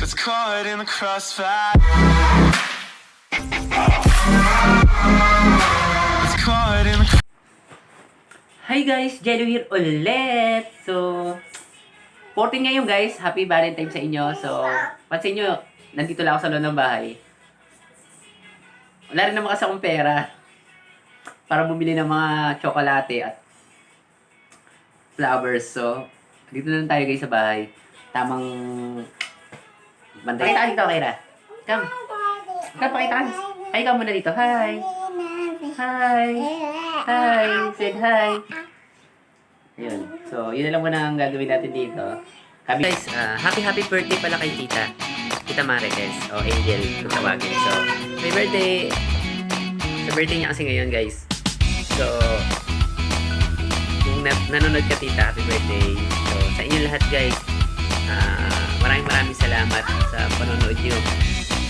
Gets caught in the crossfire. Gets caught in the Hi guys, Jello here ulit. So, 14 ngayon guys. Happy Valentine's sa inyo. So, pansin nyo, nandito lang ako sa loob ng bahay. Wala rin naman kasi akong pera para bumili ng mga tsokolate at flowers. So, dito na lang tayo guys sa bahay. Tamang bantay. Pakita ka dito, Kaira. Come. Come, pakita ka. Ay, ikaw muna dito. Hi. Hi. Hi. Said hi. Ayun. So, yun na lang muna ang gagawin natin dito. Guys, happy birthday pala kay Tita. Tita Marites. O Angel, kung tawagin. So, may birthday. Sa birthday niya kasi ngayon, guys. So, kung nanonood ka, Tita, happy birthday. So, sa inyo lahat, guys, maraming salamat sa panonood nyo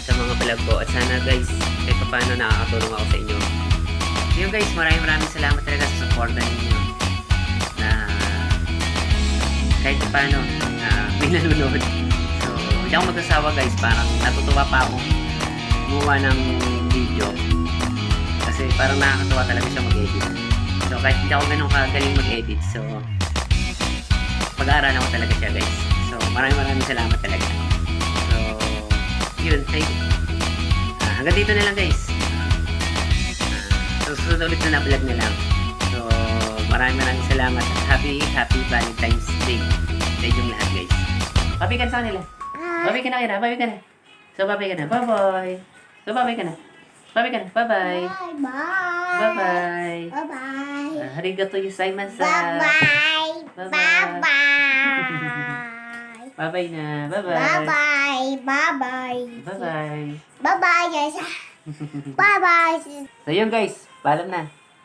sa mga vlog ko. At sana, guys, kahit pa paano nakakatulong ako sa inyo. Yun, guys, maraming salamat talaga sa supporta ninyo. Na kahit pa paano may nanonood. So, hindi ako magsasawa, guys. Parang natutuwa pa ako gumawa ng video. Kasi parang nakakatuwa talaga siya mag-edit. So, kahit hindi ako ganun kagaling mag-edit. So, pag-aaralan ko talaga siya, guys. So, maraming salamat talaga. So, yun. Hanggang dito na lang, guys. Susunod ulit na vlog na lang. So, maraming salamat. Happy Valentine's Day sa inyong lahat, guys. Papi ka na sa kanila. Papi ka na, Kira. Papi ka na. So, papi ka na. Bye-bye. So, papi ka na. Papi ka na. Bye-bye. Bye-bye. Bye-bye. Bye-bye. Arigato gozaimasu. Bye-bye. Bye-bye. Bye-bye. Bye-bye na. Bye-bye. Bye-bye. Bye-bye. Bye-bye. Bye-bye, guys. Bye-bye. So, yun, guys. Paalam na.